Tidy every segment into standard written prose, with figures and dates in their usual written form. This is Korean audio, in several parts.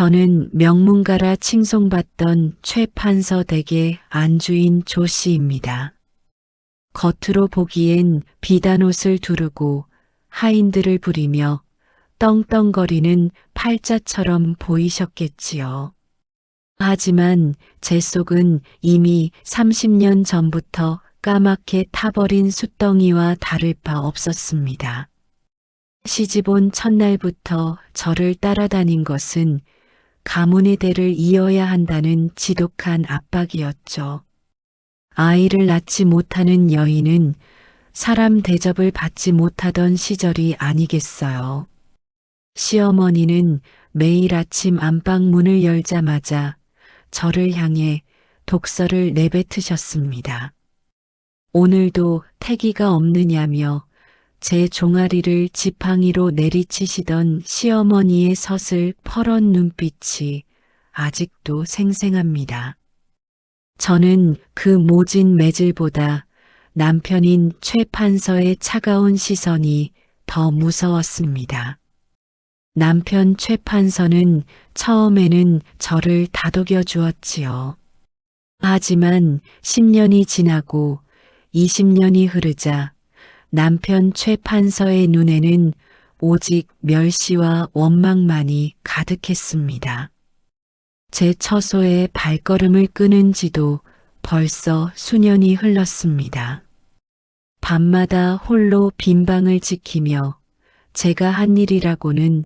저는 명문가라 칭송받던 최판서 댁의 안주인 조 씨입니다. 겉으로 보기엔 비단 옷을 두르고 하인들을 부리며 떵떵거리는 팔자처럼 보이셨겠지요. 하지만 제 속은 이미 30년 전부터 까맣게 타버린 숫덩이와 다를 바 없었습니다. 시집온 첫날부터 저를 따라다닌 것은 가문의 대를 이어야 한다는 지독한 압박이었죠. 아이를 낳지 못하는 여인은 사람 대접을 받지 못하던 시절이 아니겠어요. 시어머니는 매일 아침 안방 문을 열자마자 저를 향해 독서를 내뱉으셨습니다. 오늘도 태기가 없느냐며 제 종아리를 지팡이로 내리치시던 시어머니의 서슬 퍼런 눈빛이 아직도 생생합니다. 저는 그 모진 매질보다 남편인 최 판서의 차가운 시선이 더 무서웠습니다. 남편 최 판서는 처음에는 저를 다독여 주었지요. 하지만 10년이 지나고 20년이 흐르자 남편 최 판서의 눈에는 오직 멸시와 원망만이 가득했습니다. 제 처소에 발걸음을 끄는 지도 벌써 수년이 흘렀습니다. 밤마다 홀로 빈방을 지키며 제가 한 일이라고는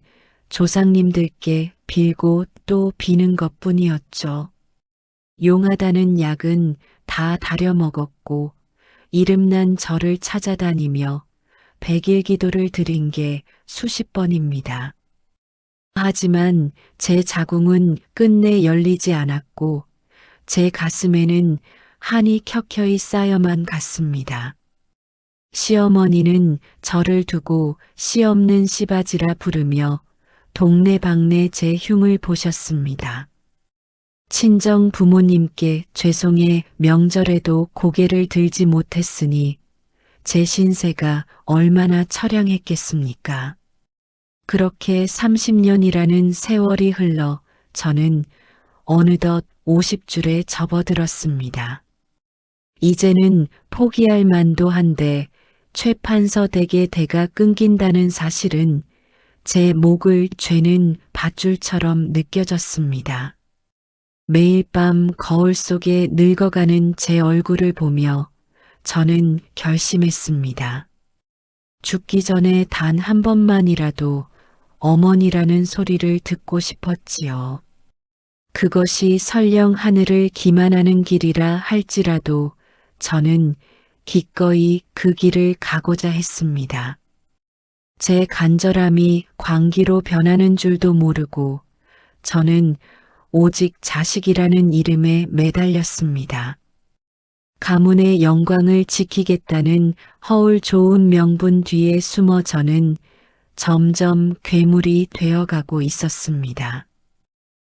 조상님들께 빌고 또 비는 것뿐이었죠. 용하다는 약은 다 다려 먹었고 이름난 저를 찾아다니며 100일 기도를 드린 게 수십 번입니다. 하지만 제 자궁은 끝내 열리지 않았고 제 가슴에는 한이 켜켜이 쌓여만 갔습니다. 시어머니는 저를 두고 씨 없는 씨바지라 부르며 동네방네 제 흉을 보셨습니다. 친정 부모님께 죄송해 명절에도 고개를 들지 못했으니 제 신세가 얼마나 처량했겠습니까? 그렇게 30년이라는 세월이 흘러 저는 어느덧 50줄에 접어들었습니다. 이제는 포기할 만도 한데 최 판서 댁의 대가 끊긴다는 사실은 제 목을 죄는 밧줄처럼 느껴졌습니다. 매일 밤 거울 속에 늙어가는 제 얼굴을 보며 저는 결심했습니다. 죽기 전에 단 한 번만이라도 어머니라는 소리를 듣고 싶었지요. 그것이 설령 하늘을 기만하는 길이라 할지라도 저는 기꺼이 그 길을 가고자 했습니다. 제 간절함이 광기로 변하는 줄도 모르고 저는 오직 자식이라는 이름에 매달렸습니다. 가문의 영광을 지키겠다는 허울 좋은 명분 뒤에 숨어 저는 점점 괴물이 되어가고 있었습니다.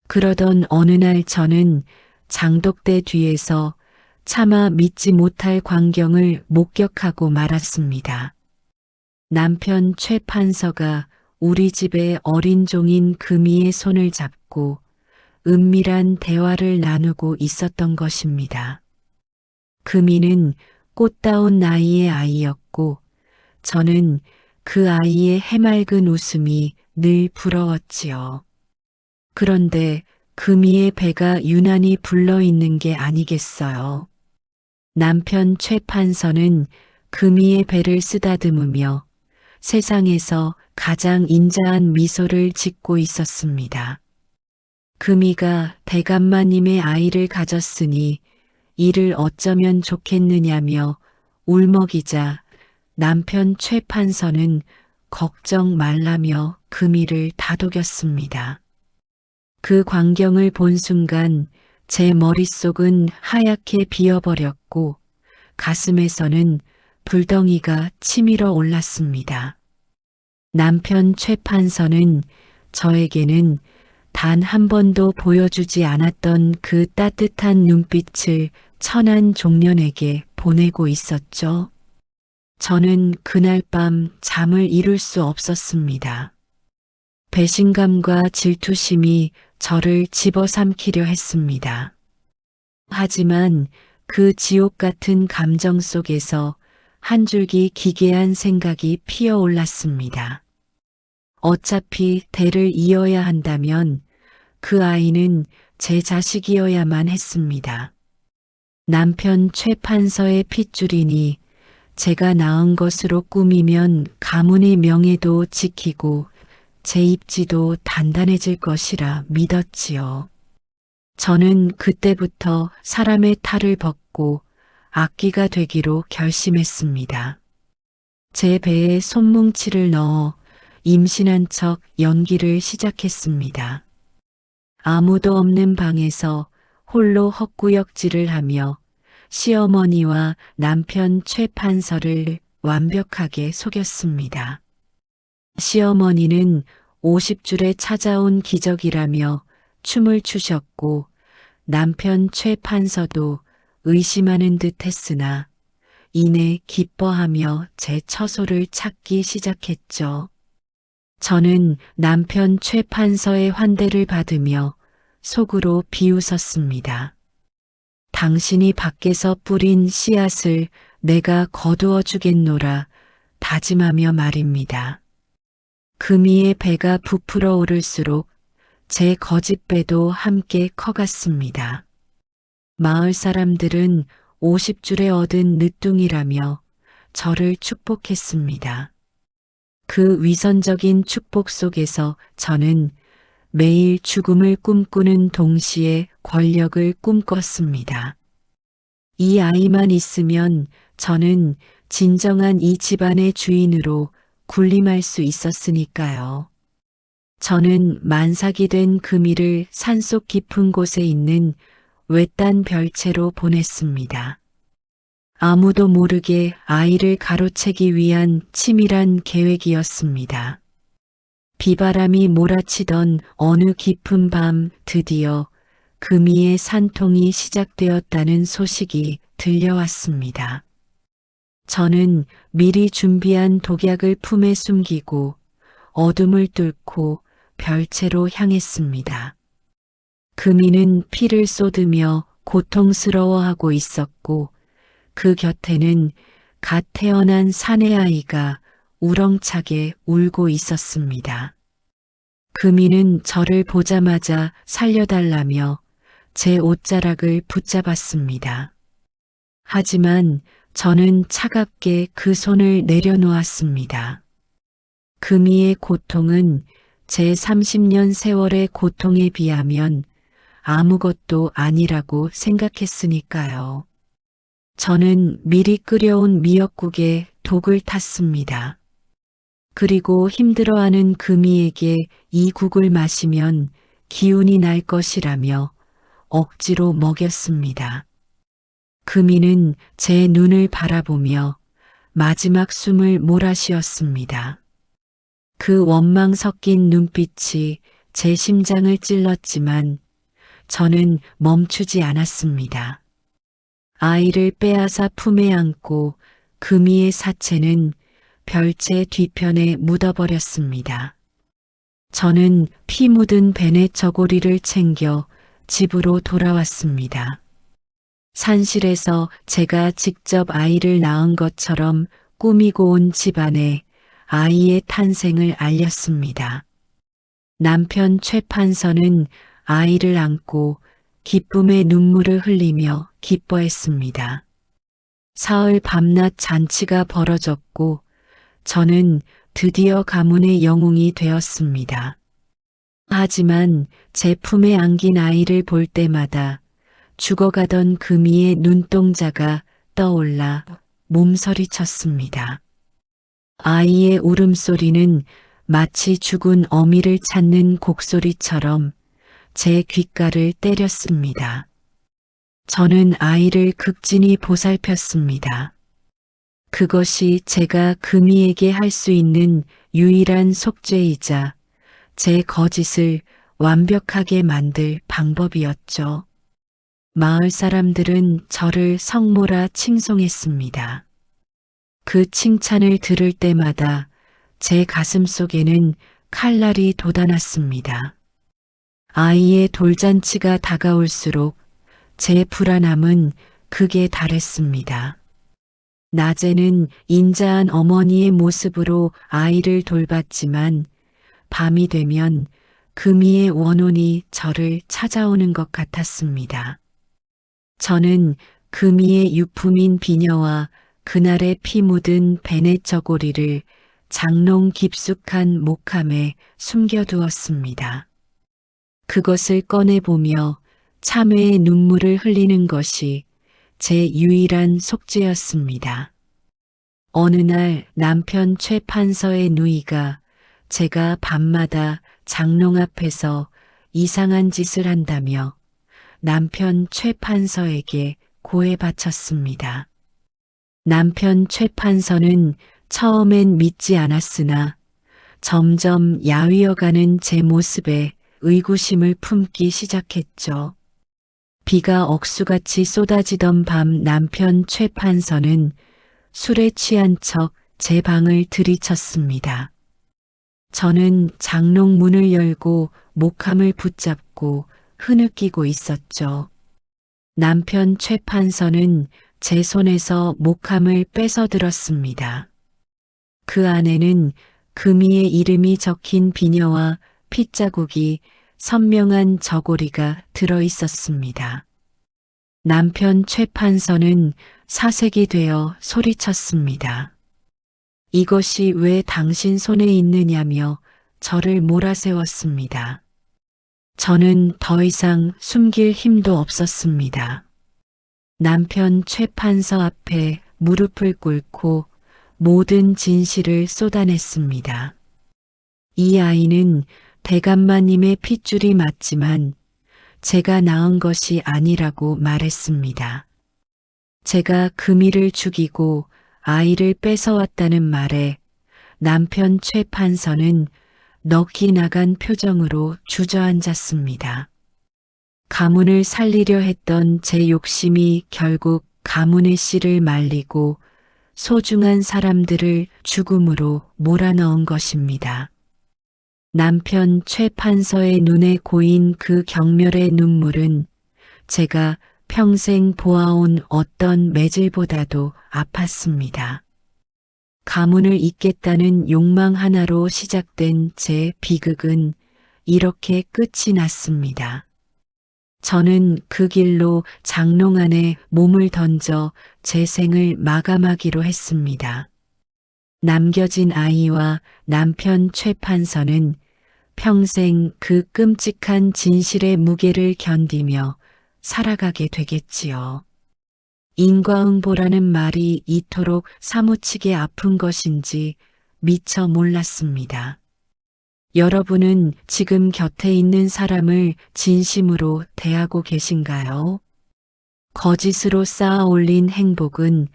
그러던 어느 날 저는 장독대 뒤에서 차마 믿지 못할 광경을 목격하고 말았습니다. 남편 최 판서가 우리 집의 어린 종인 금이의 손을 잡고 은밀한 대화를 나누고 있었던 것입니다. 금이는 꽃다운 나이의 아이였고 저는 그 아이의 해맑은 웃음이 늘 부러웠지요. 그런데 금이의 배가 유난히 불러있는 게 아니겠어요. 남편 최 판서는 금이의 배를 쓰다듬으며 세상에서 가장 인자한 미소를 짓고 있었습니다. 금이가 대감마님의 아이를 가졌으니 이를 어쩌면 좋겠느냐며 울먹이자 남편 최 판서는 걱정 말라며 금이를 다독였습니다. 그 광경을 본 순간 제 머릿속은 하얗게 비어버렸고 가슴에서는 불덩이가 치밀어 올랐습니다. 남편 최 판서는 저에게는 단 한 번도 보여주지 않았던 그 따뜻한 눈빛을 천한 종년에게 보내고 있었죠. 저는 그날 밤 잠을 이룰 수 없었습니다. 배신감과 질투심이 저를 집어삼키려 했습니다. 하지만 그 지옥 같은 감정 속에서 한 줄기 기괴한 생각이 피어올랐습니다. 어차피 대를 이어야 한다면 그 아이는 제 자식이어야만 했습니다. 남편 최 판서의 핏줄이니 제가 낳은 것으로 꾸미면 가문의 명예도 지키고 제 입지도 단단해질 것이라 믿었지요. 저는 그때부터 사람의 탈을 벗고 악귀가 되기로 결심했습니다. 제 배에 손뭉치를 넣어 임신한 척 연기를 시작했습니다. 아무도 없는 방에서 홀로 헛구역질을 하며 시어머니와 남편 최 판서를 완벽하게 속였습니다. 시어머니는 50줄에 찾아온 기적이라며 춤을 추셨고 남편 최 판서도 의심하는 듯 했으나 이내 기뻐하며 제 처소를 찾기 시작했죠. 저는 남편 최 판서의 환대를 받으며 속으로 비웃었습니다. 당신이 밖에서 뿌린 씨앗을 내가 거두어 주겠노라 다짐하며 말입니다. 금이의 배가 부풀어 오를수록 제 거짓배도 함께 커갔습니다. 마을 사람들은 50줄에 얻은 늦둥이라며 저를 축복했습니다. 그 위선적인 축복 속에서 저는 매일 죽음을 꿈꾸는 동시에 권력을 꿈꿨습니다. 이 아이만 있으면 저는 진정한 이 집안의 주인으로 군림할 수 있었으니까요. 저는 만삭이 된 금이를 산속 깊은 곳에 있는 외딴 별채로 보냈습니다. 아무도 모르게 아이를 가로채기 위한 치밀한 계획이었습니다. 비바람이 몰아치던 어느 깊은 밤 드디어 금이의 산통이 시작되었다는 소식이 들려왔습니다. 저는 미리 준비한 독약을 품에 숨기고 어둠을 뚫고 별채로 향했습니다. 금이는 피를 쏟으며 고통스러워하고 있었고 그 곁에는 갓 태어난 사내아이가 우렁차게 울고 있었습니다. 금이는 저를 보자마자 살려달라며 제 옷자락을 붙잡았습니다. 하지만 저는 차갑게 그 손을 내려놓았습니다. 금이의 고통은 제 30년 세월의 고통에 비하면 아무것도 아니라고 생각했으니까요. 저는 미리 끓여온 미역국에 독을 탔습니다. 그리고 힘들어하는 금이에게 이 국을 마시면 기운이 날 것이라며 억지로 먹였습니다. 금이는 제 눈을 바라보며 마지막 숨을 몰아쉬었습니다. 그 원망 섞인 눈빛이 제 심장을 찔렀지만 저는 멈추지 않았습니다. 아이를 빼앗아 품에 안고 금이의 사체는 별채 뒤편에 묻어버렸습니다. 저는 피 묻은 벤의 저고리를 챙겨 집으로 돌아왔습니다. 산실에서 제가 직접 아이를 낳은 것처럼 꾸미고 온 집안에 아이의 탄생을 알렸습니다. 남편 최 판서는 아이를 안고 기쁨의 눈물을 흘리며 기뻐했습니다. 사흘 밤낮 잔치가 벌어졌고 저는 드디어 가문의 영웅이 되었습니다. 하지만 제 품에 안긴 아이를 볼 때마다 죽어가던 금이의 눈동자가 떠올라 몸서리쳤습니다. 아이의 울음소리는 마치 죽은 어미를 찾는 곡소리처럼 제 귓가를 때렸습니다. 저는 아이를 극진히 보살폈습니다. 그것이 제가 금이에게 할 수 있는 유일한 속죄이자 제 거짓을 완벽하게 만들 방법이었죠. 마을 사람들은 저를 성모라 칭송했습니다. 그 칭찬을 들을 때마다 제 가슴 속에는 칼날이 돋아났습니다. 아이의 돌잔치가 다가올수록 제 불안함은 극에 달했습니다. 낮에는 인자한 어머니의 모습으로 아이를 돌봤지만 밤이 되면 금이의 원혼이 저를 찾아오는 것 같았습니다. 저는 금이의 유품인 비녀와 그날의 피 묻은 베넷 저고리를 장롱 깊숙한 목함에 숨겨두었습니다. 그것을 꺼내보며 참회의 눈물을 흘리는 것이 제 유일한 속죄였습니다. 어느 날 남편 최 판서의 누이가 제가 밤마다 장롱 앞에서 이상한 짓을 한다며 남편 최 판서에게 고해 바쳤습니다. 남편 최 판서는 처음엔 믿지 않았으나 점점 야위어가는 제 모습에 의구심을 품기 시작했죠. 비가 억수같이 쏟아지던 밤 남편 최 판서는 술에 취한 척 제 방을 들이쳤습니다. 저는 장롱 문을 열고 목함을 붙잡고 흐느끼고 있었죠. 남편 최 판서는 제 손에서 목함을 뺏어 들었습니다. 그 안에는 금이의 이름이 적힌 비녀와 핏자국이 선명한 저고리가 들어 있었습니다. 남편 최 판서는 사색이 되어 소리쳤습니다. 이것이 왜 당신 손에 있느냐며 저를 몰아세웠습니다. 저는 더 이상 숨길 힘도 없었습니다. 남편 최 판서 앞에 무릎을 꿇고 모든 진실을 쏟아냈습니다. 이 아이는 대감마님의 핏줄이 맞지만 제가 낳은 것이 아니라고 말했습니다. 제가 금이를 죽이고 아이를 뺏어왔다는 말에 남편 최 판서는 넋이 나간 표정으로 주저앉았습니다. 가문을 살리려 했던 제 욕심이 결국 가문의 씨를 말리고 소중한 사람들을 죽음으로 몰아넣은 것입니다. 남편 최 판서의 눈에 고인 그 경멸의 눈물은 제가 평생 보아온 어떤 매질보다도 아팠습니다. 가문을 잇겠다는 욕망 하나로 시작된 제 비극은 이렇게 끝이 났습니다. 저는 그 길로 장롱 안에 몸을 던져 제 생을 마감하기로 했습니다. 남겨진 아이와 남편 최 판서는 평생 그 끔찍한 진실의 무게를 견디며 살아가게 되겠지요. 인과응보라는 말이 이토록 사무치게 아픈 것인지 미처 몰랐습니다. 여러분은 지금 곁에 있는 사람을 진심으로 대하고 계신가요? 거짓으로 쌓아 올린 행복은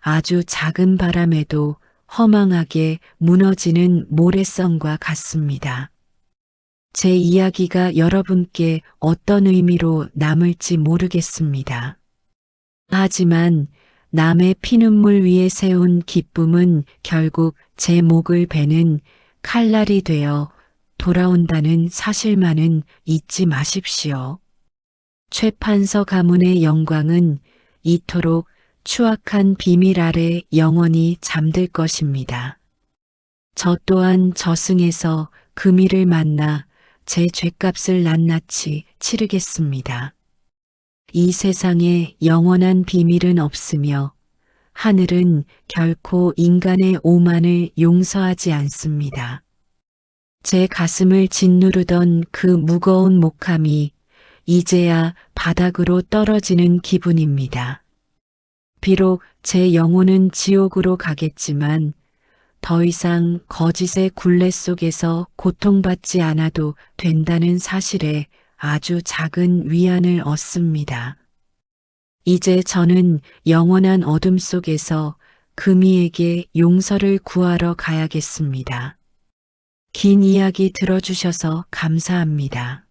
아주 작은 바람에도 허망하게 무너지는 모래성과 같습니다. 제 이야기가 여러분께 어떤 의미로 남을지 모르겠습니다. 하지만 남의 피눈물 위에 세운 기쁨은 결국 제 목을 베는 칼날이 되어 돌아온다는 사실만은 잊지 마십시오. 최 판서 가문의 영광은 이토록 추악한 비밀 아래 영원히 잠들 것입니다. 저 또한 저승에서 금이를 만나 제 죗값을 낱낱이 치르겠습니다. 이 세상에 영원한 비밀은 없으며 하늘은 결코 인간의 오만을 용서하지 않습니다. 제 가슴을 짓누르던 그 무거운 목함이 이제야 바닥으로 떨어지는 기분입니다. 비록 제 영혼은 지옥으로 가겠지만 더 이상 거짓의 굴레 속에서 고통받지 않아도 된다는 사실에 아주 작은 위안을 얻습니다. 이제 저는 영원한 어둠 속에서 금이에게 용서를 구하러 가야겠습니다. 긴 이야기 들어주셔서 감사합니다.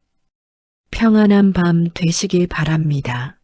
평안한 밤 되시길 바랍니다.